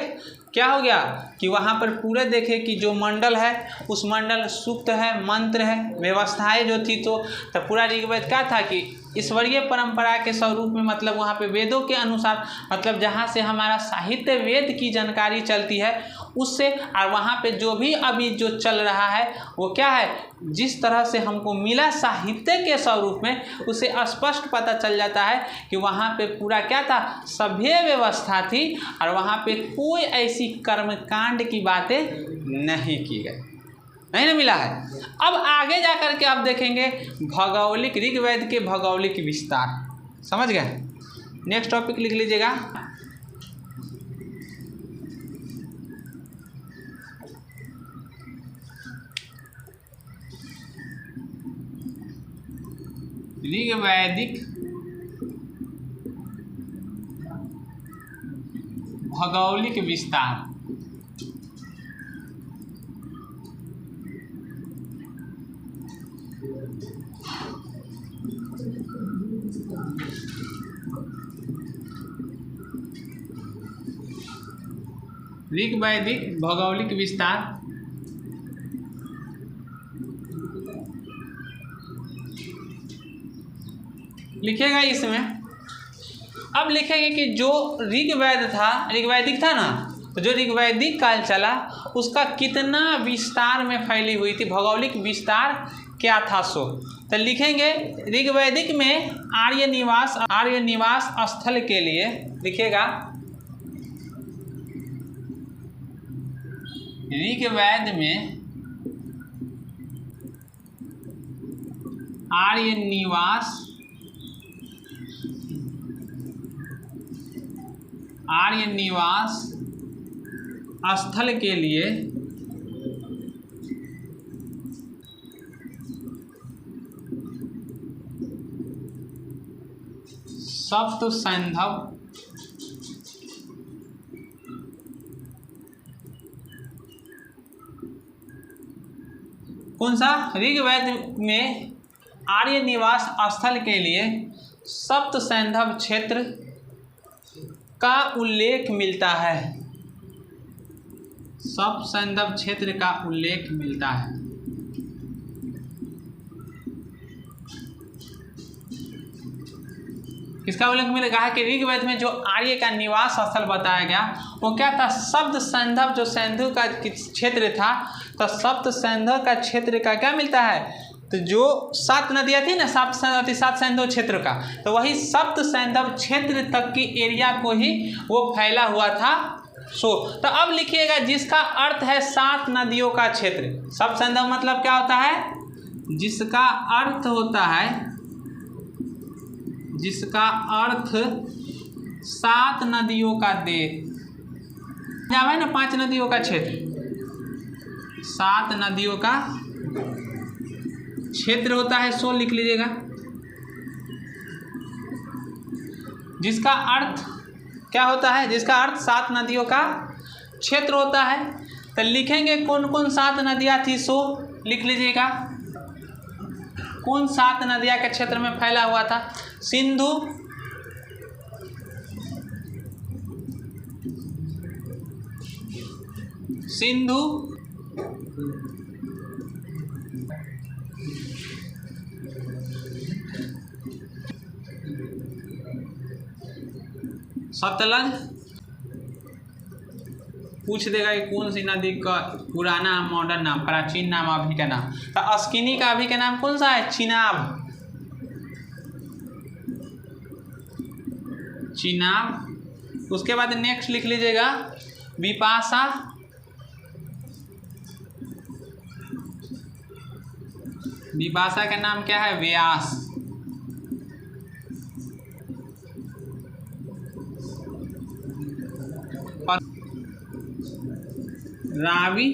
क्या हो गया कि वहाँ पर पूरे देखे कि जो मंडल है उस मंडल सूक्त है, मंत्र है, व्यवस्थाएं जो थी, तो तब पूरा ऋग्वेद क्या था कि ईश्वरीय परंपरा के स्वरूप में, मतलब वहाँ पे वेदों के अनुसार, मतलब जहाँ से हमारा साहित्य वेद की जानकारी चलती है उससे, और वहाँ पे जो भी अभी जो चल रहा है वो क्या है, जिस तरह से हमको मिला साहित्य के स्वरूप में, उसे स्पष्ट पता चल जाता है कि वहाँ पे पूरा क्या था, सभ्य व्यवस्था थी, और वहाँ पे कोई ऐसी कर्मकांड की बातें नहीं की गई, नहीं ना मिला है। अब आगे जा कर के आप देखेंगे भौगोलिक, ऋग्वेद के भौगोलिक विस्तार, समझ गए। नेक्स्ट टॉपिक लिख लीजिएगा, ऋग्वैदिक भौगोलिक विस्तार। ऋग्वैदिक भौगोलिक विस्तार लिखेगा इसमें। अब लिखेंगे कि जो ऋग्वेद था, ऋग्वैदिक था ना, तो जो ऋग्वैदिक काल चला उसका कितना विस्तार में फैली हुई थी, भौगोलिक विस्तार क्या था सो। तो लिखेंगे ऋग्वैदिक में आर्य निवास स्थल के लिए लिखेगा, ऋग्वेद में आर्य निवास स्थल के लिए सप्त सैंधव कौन सा, ऋग्वेद में आर्य निवास स्थल के लिए सप्त सैंधव क्षेत्र का उल्लेख मिलता है, सप्त सैंधव क्षेत्र का उल्लेख मिलता है। किसका उल्लेख मिलेगा है कि ऋग्वेद में जो आर्य का निवास स्थल बताया गया वो क्या था, सप्त सैंधव, जो सैंधव का क्षेत्र था, तो सप्त सैंधव का क्षेत्र का क्या मिलता है, तो जो 7 नदियाँ थी ना, 7 सैंधव क्षेत्र का, तो वही सप्त सैंधव क्षेत्र तक की एरिया को ही वो फैला हुआ था। तो अब लिखिएगा जिसका अर्थ है 7 नदियों का क्षेत्र। सप्त सैंधव मतलब क्या होता है, जिसका अर्थ होता है, जिसका अर्थ 7 नदियों का देश, क्या है ना, 5 नदियों का क्षेत्र, 7 नदियों का क्षेत्र होता है, सो लिख लीजिएगा। जिसका अर्थ क्या होता है, जिसका अर्थ 7 नदियों का क्षेत्र होता है। तो लिखेंगे कौन कौन 7 नदियाँ थी, सो लिख लीजिएगा। कौन 7 नदियाँ के क्षेत्र में फैला हुआ था, सिंधु, सतलज, पूछ देगा कि कौन सी नदी का पुराना मॉडर्न नाम, प्राचीन नाम, अभी का नाम। तो अस्किनी का अभी का नाम कौन सा है? चिनाब। चिनाब। उसके बाद नेक्स्ट लिख लीजिएगा विपाशा। विपाशा का नाम क्या है? व्यास। रावी।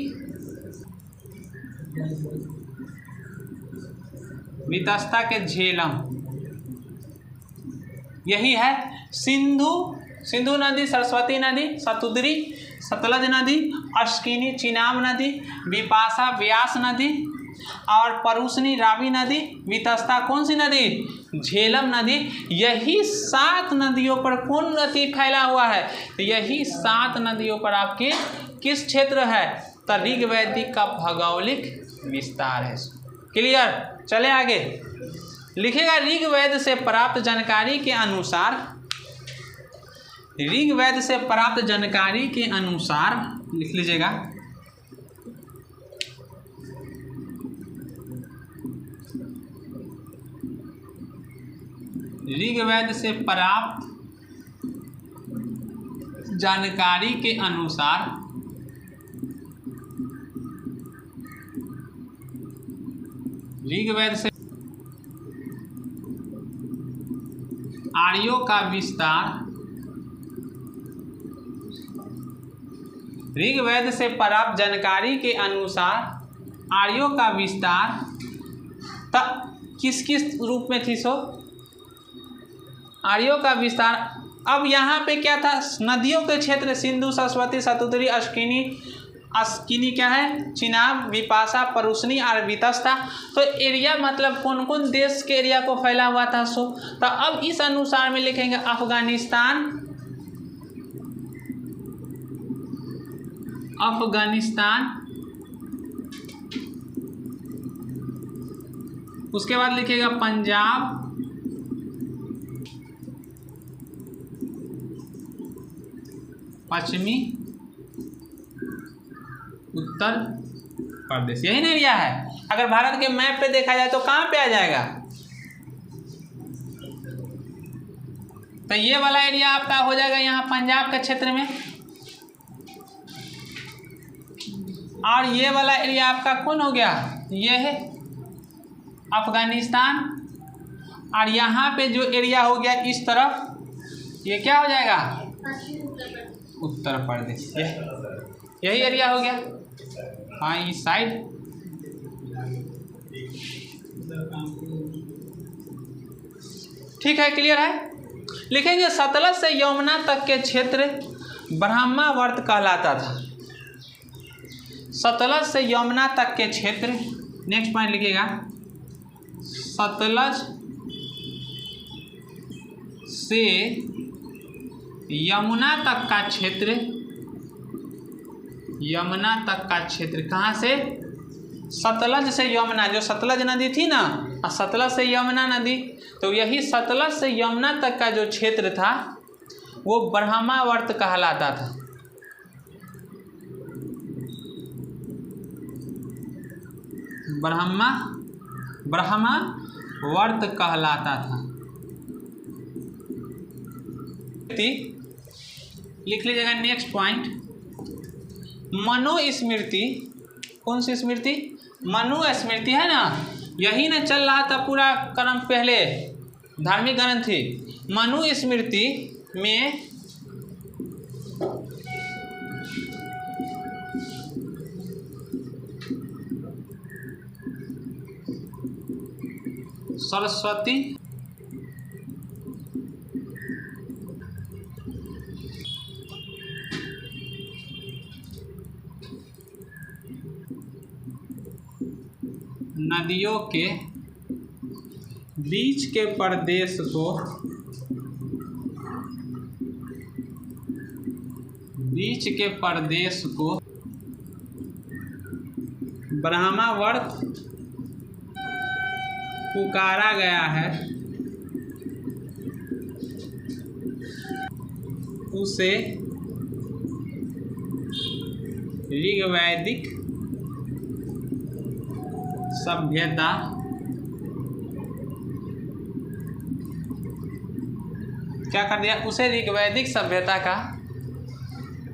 वितस्ता के झेलम। यही है सिंधु, सिंधु नदी, सरस्वती नदी, सतुद्री, सतलज नदी, अस्किनी चिनाब नदी, विपाशा व्यास नदी, और परुसनी रावी नदी, वितस्ता कौन सी नदी? झेलम नदी। यही 7 नदियों पर कौन नदी फैला हुआ है? यही 7 नदियों पर आपके किस क्षेत्र है? तो ऋग वैदिक का भौगोलिक विस्तार है। क्लियर? चले आगे। लिखेगा ऋग वेद से प्राप्त जानकारी के अनुसार, ऋग वेद से प्राप्त जानकारी के अनुसार लिख लीजिएगा ऋग वेद से प्राप्त जानकारी के अनुसार ऋग वेद से आर्यों का विस्तार, ऋग वेद से प्राप्त जानकारी के अनुसार आर्यों का विस्तार किस किस रूप में थी? सो आर्यों का विस्तार। अब यहाँ पे क्या था? नदियों के क्षेत्र सिंधु, सरस्वती, सतुद्री, अस्किनी, अस्किनी क्या है? चिनाब, विपाशा, परुसनी और वितस्ता। तो एरिया मतलब कौन कौन देश के एरिया को फैला हुआ था? सो तो अब इस अनुसार में लिखेंगे अफगानिस्तान, अफगानिस्तान। उसके बाद लिखेगा पंजाब, पश्चिमी उत्तर प्रदेश। यही ना एरिया है। अगर भारत के मैप पे देखा जाए तो कहाँ पे आ जाएगा? तो ये वाला एरिया आपका हो जाएगा यहाँ पंजाब के क्षेत्र में, और ये वाला एरिया आपका कौन हो गया? ये है अफगानिस्तान। और यहाँ पे जो एरिया हो गया इस तरफ, ये क्या हो जाएगा? उत्तर प्रदेश। यही एरिया हो गया। हाँ, इस साइड। ठीक है, क्लियर है। लिखेंगे सतलज से यमुना तक के क्षेत्र ब्रह्मावर्त कहलाता था। सतलज से यमुना तक के क्षेत्र, नेक्स्ट पॉइंट लिखिएगा, सतलज से यमुना तक का क्षेत्र, यमुना तक का क्षेत्र कहाँ से? सतलज से यमुना, जो सतलज नदी थी ना, सतलज से यमुना नदी, तो यही सतलज से यमुना तक का जो क्षेत्र था वो ब्रह्मावर्त कहलाता था। ब्रह्मावर्त कहलाता था। लिख लीजिएगा नेक्स्ट पॉइंट, मनुस्मृति। कौन सी स्मृति? मनुस्मृति है ना, यही ना चल रहा था पूरा क्रम पहले, धार्मिक ग्रंथ थी। मनुस्मृति में सरस्वती, नदियों के बीच के प्रदेश को ब्रह्मावर्त पुकारा गया है। उसे ऋग्वैदिक सभ्यता क्या कर दिया, उसे ऋग्वैदिक सभ्यता का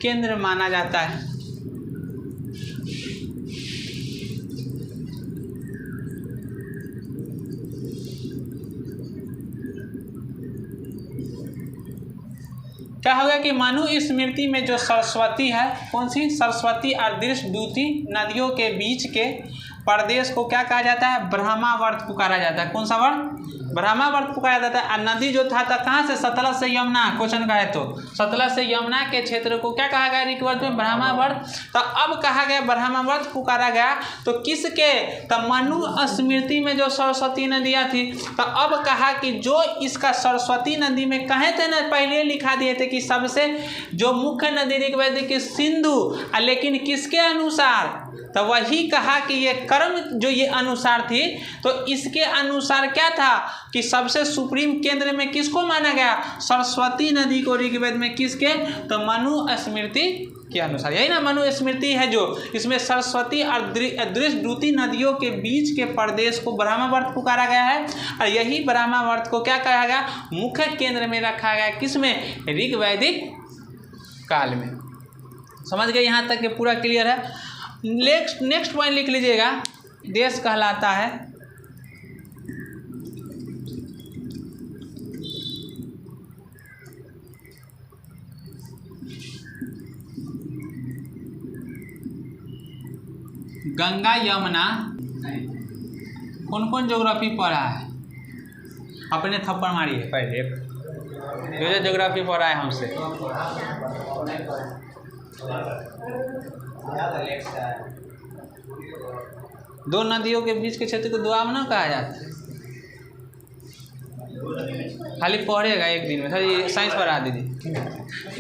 केंद्र माना जाता है। क्या होगा कि मनु स्मृति में जो सरस्वती है, कौन सी सरस्वती और दृष्टद्युति नदियों के बीच के प्रदेश को क्या कहा जाता है, ब्रह्मावर्त पुकारा जाता है। कौन सा वर्त, ब्रह्मावर्त पुकारा जाता है। और नदी जो था कहाँ से, सतलज से यमुना, क्वेश्चन का है तो सतलज से यमुना के क्षेत्र को क्या कहा गया ऋग्वेद में, ब्रह्मावर्त। तो अब कहा गया ब्रह्मावर्त पुकारा गया तो किसके, तो मनु स्मृति में जो सरस्वती नदियाँ थी। तो अब कहा कि जो इसका सरस्वती नदी में कहे थे ना, पहले लिखा दिए थे कि सबसे जो मुख्य नदी ऋग्वेद की सिंधु, लेकिन किसके अनुसार, तो वही कहा कि ये कर्म जो ये अनुसार थी, तो इसके अनुसार क्या था कि सबसे सुप्रीम केंद्र में किसको माना गया, सरस्वती नदी को ऋग्वेद में, किसके, तो मनु स्मृति के अनुसार। यही ना मनु स्मृति है जो, इसमें सरस्वती और दृष्टद्युति नदियों के बीच के प्रदेश को ब्रह्मावर्त पुकारा गया है। और यही ब्रह्मावर्त को क्या कहा गया, मुख्य केंद्र में रखा गया, किसमें, ऋग्वैदिक काल में। समझ गए, यहाँ तक के पूरा क्लियर है। नेक्स्ट पॉइंट लिख लीजिएगा, देश कहलाता है गंगा यमुना। कौन कौन ज्योग्राफी पढ़ा है, अपने थप्पड़ मारिए पहले, जो ज्योग्राफी पढ़ा है हमसे। दो नदियों के बीच के क्षेत्र को दोआब ना कहा जाता है। खाली पढ़ेगा एक दिन में, सर ये साइंस पढ़ा दीजिए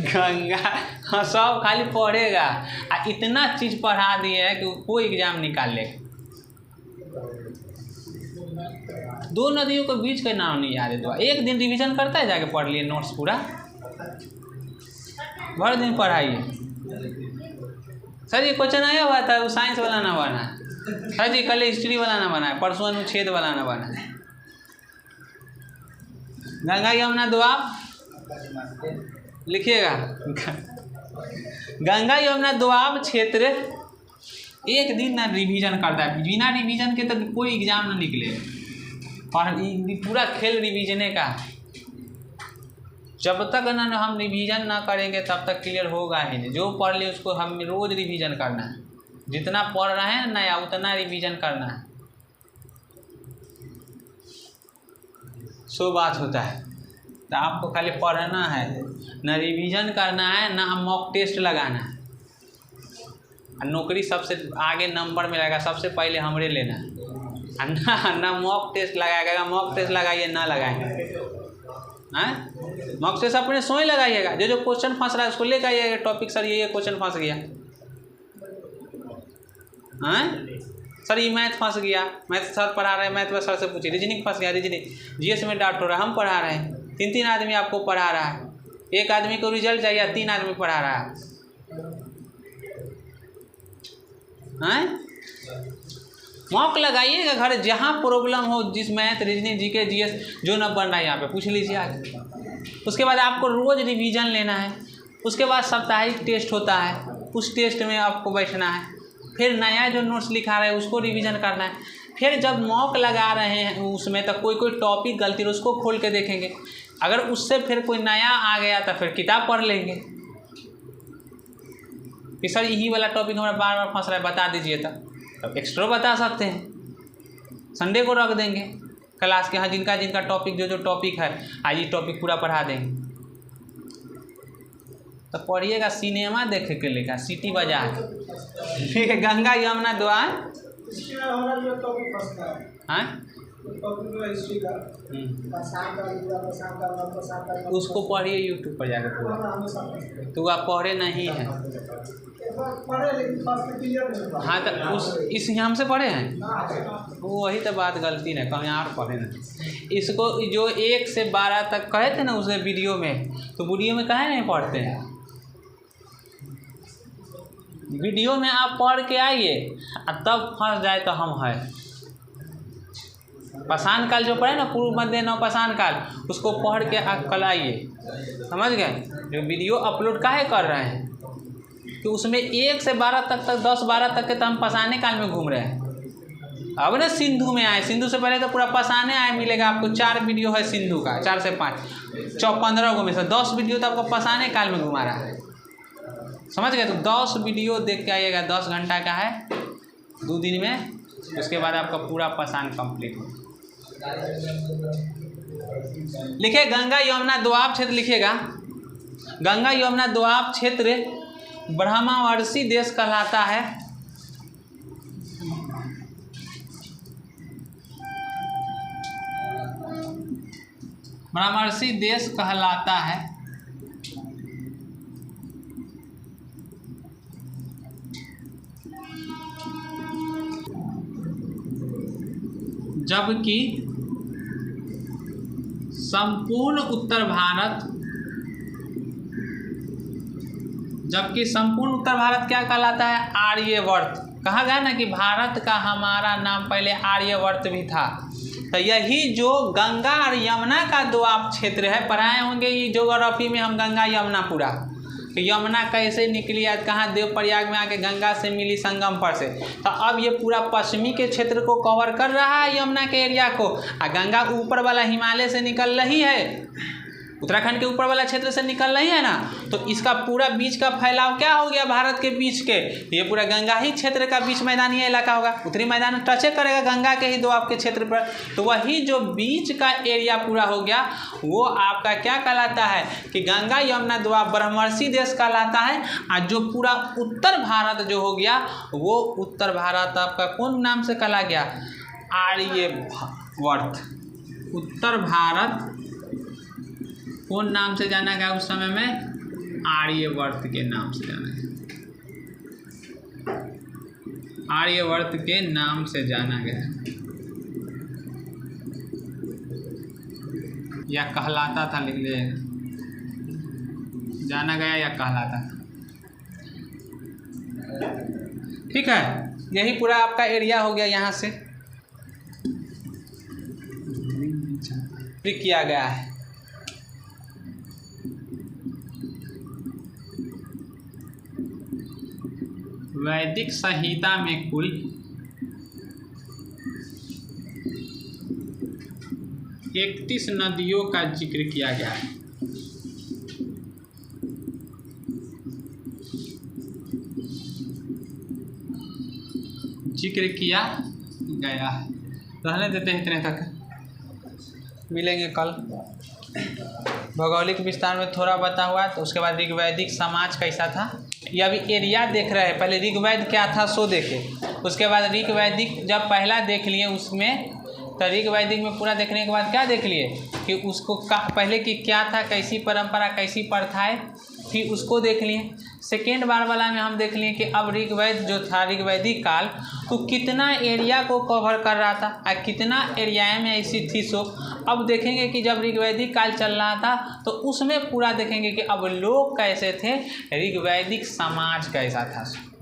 गंगा, हाँ सब खाली पढ़ेगा। इतना चीज़ पढ़ा दिए है कि कोई एग्जाम निकाल ले। दो नदियों के बीच का नाम नहीं याद है तो एक दिन रिवीजन करता है, जाके पढ़ लिए नोट्स पूरा, भर दिन पढ़ाइए। सर ये क्वेश्चन आया हुआ था, वो साइंस वाला ना बना है। सर जी कल हिस्ट्री वाला ना बना है, परसों अनुच्छेद वाला ना बना है। गंगा यमुना दोआब लिखिएगा, गंगा यमुना दोआब क्षेत्र एक दिन ना रिवीजन करता है, बिना रिवीजन के तो कोई एग्जाम ना निकले। और पूरा खेल रिवीजने का, जब तक ना हम रिवीजन ना करेंगे तब तक क्लियर होगा ही नहीं। जो पढ़ ले उसको हम रोज़ रिवीजन करना है, जितना पढ़ रहे हैं नया उतना रिवीजन करना है। सो बात होता है। तो आपको खाली पढ़ना है, ना रिवीजन करना है, ना मॉक टेस्ट लगाना है। नौकरी सबसे आगे नंबर में लगेगा, सबसे पहले हमरे लेना है। ना मॉक टेस्ट लगाएगा, मॉक टेस्ट लगाइए ना लगाएंगे, मॉक टेस्ट अपने स्वयं लगाइएगा। जो जो क्वेश्चन फंस रहा है उसको लेकर आइएगा टॉपिक, सर ये क्वेश्चन फंस गया, सर ये मैथ फंस गया, मैथ सर पढ़ा रहे हैं, मैथ में सर से पूछिए। रीजनिंग फंस गया, रीजनिंग जीएस में डाउट हो रहा है, हम पढ़ा रहे हैं, 3 आदमी आपको पढ़ा रहा है। एक आदमी को रिजल्ट चाहिए, 3 आदमी पढ़ा रहा है। मॉक लगाइएगा घर, जहाँ प्रॉब्लम हो, जिस मैथ रीजनिंग जीके जीएस जो न बन रहा है यहाँ पे पूछ लीजिए आज। उसके बाद आपको रोज़ रिवीजन लेना है। उसके बाद साप्ताहिक टेस्ट होता है, उस टेस्ट में आपको बैठना है। फिर नया जो नोट्स लिखा रहे हैं उसको रिवीजन करना है। फिर जब मॉक लगा रहे हैं उसमें तो कोई टॉपिक गलती है उसको खोल के देखेंगे। अगर उससे फिर कोई नया आ गया तो फिर किताब पढ़ लेंगे कि सर यही वाला टॉपिक हमारा बार बार फंस रहा है, बता दीजिए। तब एक्स्ट्रा बता सकते हैं, संडे को रख देंगे क्लास के। हाँ जिनका टॉपिक जो टॉपिक है आज ये टॉपिक पूरा पढ़ा देंगे। तो पढ़िएगा, सिनेमा देख के लेगा, सीटी बजा के। ठीक है, गंगा यमुना दोआब। हाँ उसको पढ़िए यूट्यूब पर जाकर पूरा, तो आप पढ़े नहीं है। हाँ तो इस हमसे पढ़े हैं, वही तो बात गलती है, कहीं और पढ़े नहीं। इसको जो 1 से 12 तक कहे थे ना उसने वीडियो में, तो वीडियो में कहे नहीं पढ़ते हैं। वीडियो में आप पढ़ के आइए और तब फंस जाए तो हम है। पाषाण काल जो पढ़े ना, पूर्व मध्य नव पाषाण काल, उसको पढ़ के आप कल आइए, समझ गए। जो वीडियो अपलोड काहे कर रहे हैं कि उसमें 1 से 12 तक 10-12 तक के तो हम पाषाण काल में घूम रहे हैं। अब ना सिंधु में आए, सिंधु से पहले तो पूरा पाषाण आए मिलेगा आपको। 4 वीडियो है सिंधु का, 4 से 5, 15 को में से 10 वीडियो तो आपको पाषाण काल में घुमा रहा है, समझ गए। तो 10 वीडियो देख के आइएगा, 10 घंटा का है 2 दिन में, उसके बाद आपका पूरा पाषाण कंप्लीट हो। लिखे गंगा यमुना दोआब क्षेत्र, लिखिएगा गंगा यमुना दोआब क्षेत्र ब्रह्मावर्षी देश कहलाता है। ब्रह्मावर्षी देश कहलाता है जबकि संपूर्ण उत्तर भारत क्या कहलाता है? आर्यवर्त। कहा गया ना कि भारत का हमारा नाम पहले आर्यवर्त भी था। तो यही जो गंगा और यमुना का दोआब क्षेत्र है, पढ़ाए होंगे ये ज्योग्राफी में हम, गंगा यमुना पूरा, तो यमुना कैसे निकली आज, कहाँ देवप्रयाग में आके गंगा से मिली संगम पर से। तो अब ये पूरा पश्चिमी के क्षेत्र को कवर कर रहा है, यमुना के एरिया को, और गंगा ऊपर वाला हिमालय से निकल रही है, उत्तराखंड के ऊपर वाला क्षेत्र से निकल रही है ना। तो इसका पूरा बीच का फैलाव क्या हो गया भारत के बीच के, ये पूरा गंगा ही क्षेत्र का बीच मैदानी इलाका होगा। उत्तरी मैदान टचे करेगा गंगा के ही दोआब के क्षेत्र पर, तो वही जो बीच का एरिया पूरा हो गया वो आपका क्या कहलाता है कि गंगा यमुना दोआब ब्रह्मवर्षी देश कहलाता है। और जो पूरा उत्तर भारत जो हो गया वो उत्तर भारत आपका कौन नाम से कहला गया? आर्यवर्त। उत्तर भारत कौन नाम से जाना गया उस समय में? आर्यवर्त के नाम से जाना गया, आर्यवर्त के नाम से जाना गया, या कहलाता था, लिख ले, जाना गया या कहलाता था, ठीक है। यही पूरा आपका एरिया हो गया, यहाँ से किया गया है। वैदिक संहिता में कुल 31 नदियों का जिक्र किया गया है। जिक्र किया गया है। रहने देते हैं इतने तक, मिलेंगे कल। भौगोलिक विस्तार में थोड़ा बता हुआ है, तो उसके बाद ऋग्वैदिक समाज कैसा था ये अभी एरिया देख रहे हैं। पहले ऋग्वेद क्या था सो देखे, उसके बाद ऋग्वैदिक जब पहला देख लिए उसमें, तो ऋग्वैदिक में पूरा देखने के बाद क्या देख लिए कि उसको पहले की क्या था, कैसी परंपरा, कैसी प्रथाएं थी, उसको देख लिए। सेकेंड बार वाला में हम देख लिए कि अब ऋग्वेद जो था, ऋग्वैदिक काल, तो कितना एरिया को कवर कर रहा था और कितना एरिया में ऐसी थी। सो अब देखेंगे कि जब ऋग्वैदिक काल चल रहा था तो उसमें पूरा देखेंगे कि अब लोग कैसे थे, ऋग्वैदिक समाज कैसा था।